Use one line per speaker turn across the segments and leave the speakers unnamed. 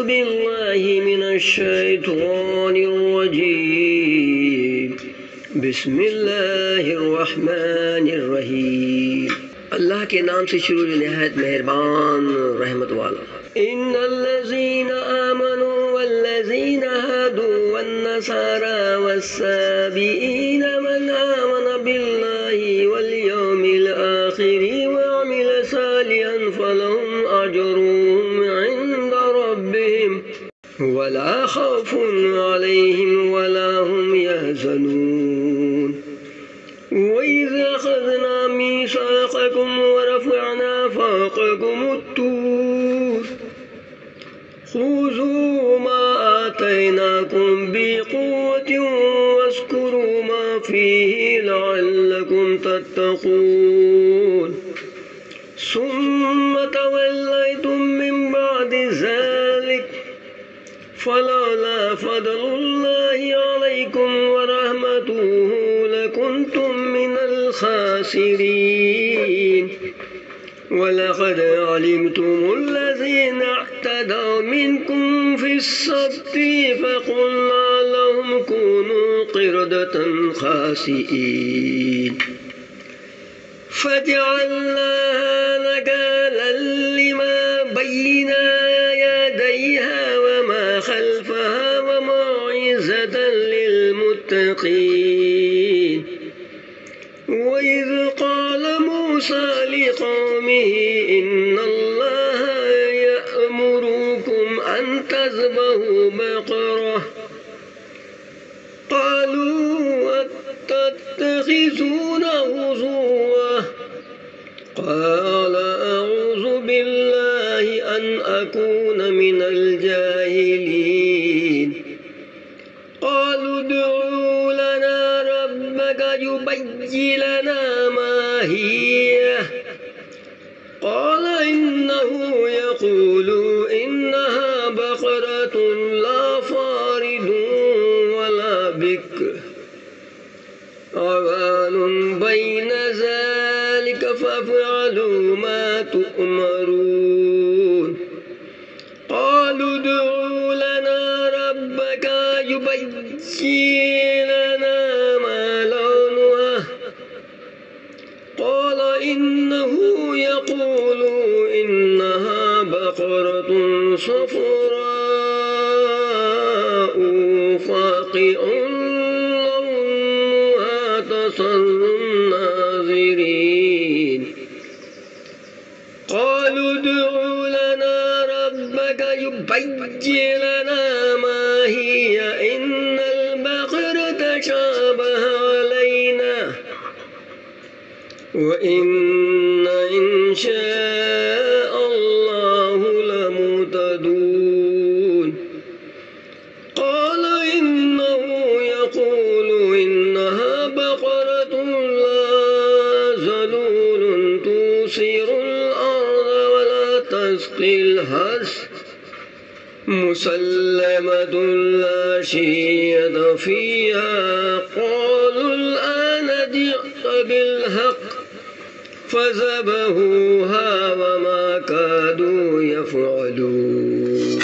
بالله من الشيطان الرجيم بسم اللہ الرحمن الرحیم اللہ کے نام سے شروع نہایت مہربان رحمت والا۔ ان الذين آمنوا والذين هادوا والنصارى والسابئين من آمن بالله واليوم الآخر وعمل صالحا فلهم أجرهم عند ربهم ولا خوف عليهم ولا هم يحزنون۔ وإذ أخذنا ميثاقكم ورفعنا فوقكم الطور خذوا ما آتيناكم بقوة واذكروا ما فيه لعلكم تتقون ثم توليتم من بعد ذلك فلولا فضل الله عليكم ورحمته لكنتم من الخاسرين ولقد علمتم الذين اعتدوا منكم في السبت فقلنا لهم كونوا قردة خاسئين فجعلناها نكالا لما بين يديها وما خلفها وموعظة للمتقين۔ وإذ قال موسى لقومه إن الله يأمركم أن تذبحوا بقرة قالوا أتتخذوننا هزوا قال أعوذ بالله أن أكون من الجاهلين قالوا ادع لنا ربك يبين لنا ما هي قال إنه يقول إنها بقرة لا فارض ولا بكر عوان بين ذلك فافعلوا ما تؤمرون قالوا ادع لنا ربك يبين لنا ما لونها قال إنه يقول إنها بقرة صفراء فاقع لونها تسر الناظرين قالوا ادع لنا ربك يبين لنا ما هي إن البقرة شابه علينا وإن إن شاء الله لمهتدون قال إنه يقول إنها بقرة لا ذلول تثير الأرض ولا تسقي الحرث مسلمة لا شية فيها قالوا الآن جئت بالحق فذبحوها وما كادوا يفعلون۔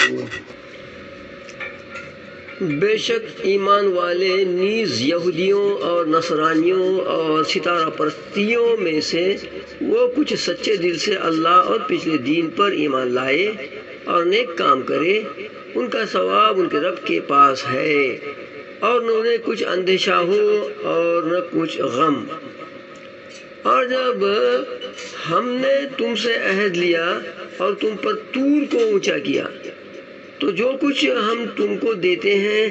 بے شک ایمان والے نیز یہودیوں اور نصرانیوں اور ستارہ پرستیوں میں سے وہ کچھ سچے دل سے اللہ اور پچھلے دین پر ایمان لائے اور نیک کام کرے ان کا ثواب ان کے رب کے پاس ہے اور نہ انہیں کچھ اندیشہ ہو اور نہ کچھ غم۔ اور جب ہم نے تم سے عہد لیا اور تم پر طور کو اونچا کیا تو جو کچھ ہم تم کو دیتے ہیں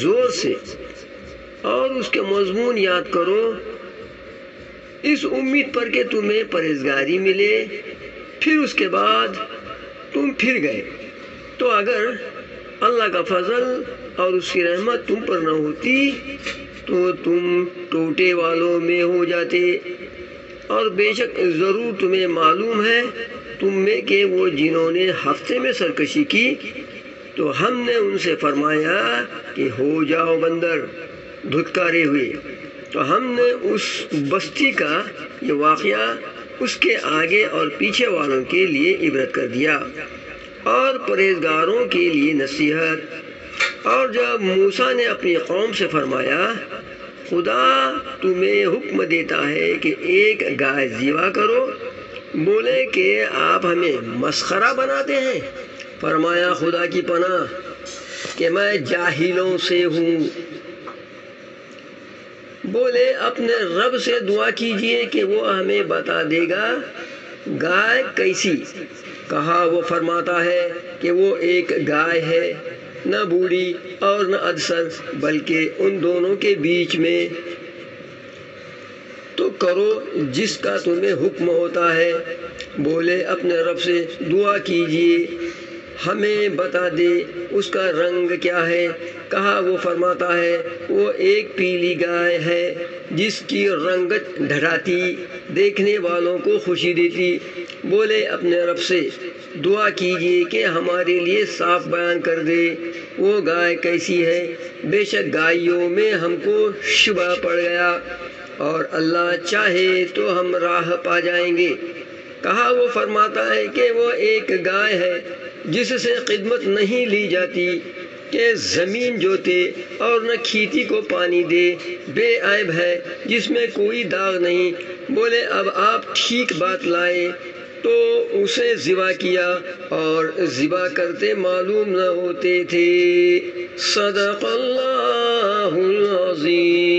زور سے اور اس کے مضمون یاد کرو اس امید پر کہ تمہیں پرہیزگاری ملے، پھر اس کے بعد تم پھر گئے تو اگر اللہ کا فضل اور اس کی رحمت تم پر نہ ہوتی تو تم ٹوٹے والوں میں ہو جاتے۔ اور بے شک ضرور تمہیں معلوم ہے تم میں کہ وہ جنہوں نے ہفتے میں سرکشی کی تو ہم نے ان سے فرمایا کہ ہو جاؤ بندر دھتکارے ہوئے، تو ہم نے اس بستی کا یہ واقعہ اس کے آگے اور پیچھے والوں کے لیے عبرت کر دیا۔ اور پرہیزگاروں کے لیے نصیحت۔ اور جب موسیٰ نے اپنی قوم سے فرمایا خدا تمہیں حکم دیتا ہے کہ ایک گائے ذبح کرو، بولے کہ آپ ہمیں مسخرہ بناتے ہیں۔ فرمایا خدا کی پناہ کہ میں جاہلوں سے ہوں۔ بولے اپنے رب سے دعا کیجئے کہ وہ ہمیں بتا دے گا گائے کیسی۔ کہا وہ فرماتا ہے کہ وہ ایک گائے ہے، نہ بوڑھی اور نہ ادسر، بلکہ ان دونوں کے بیچ میں۔ تو کرو جس کا تمہیں حکم ہوتا ہے۔ بولے اپنے رب سے دعا کیجئے ہمیں بتا دے اس کا رنگ کیا ہے۔ کہا وہ فرماتا ہے وہ ایک پیلی گائے ہے جس کی رنگت ڈھڑاتی، دیکھنے والوں کو خوشی دیتی۔ بولے اپنے رب سے دعا کیجئے کہ ہمارے لیے صاف بیان کر دے وہ گائے کیسی ہے، بے شک گائیوں میں ہم کو شبہ پڑ گیا، اور اللہ چاہے تو ہم راہ پا جائیں گے۔ کہا وہ فرماتا ہے کہ وہ ایک گائے ہے جس سے خدمت نہیں لی جاتی کہ زمین جوتے اور نہ کھیتی کو پانی دے، بے عیب ہے جس میں کوئی داغ نہیں۔ بولے اب آپ ٹھیک بات لائے تو اسے ذبح کیا، اور ذبح کرتے معلوم نہ ہوتے تھے۔ صدق اللہ العظیم۔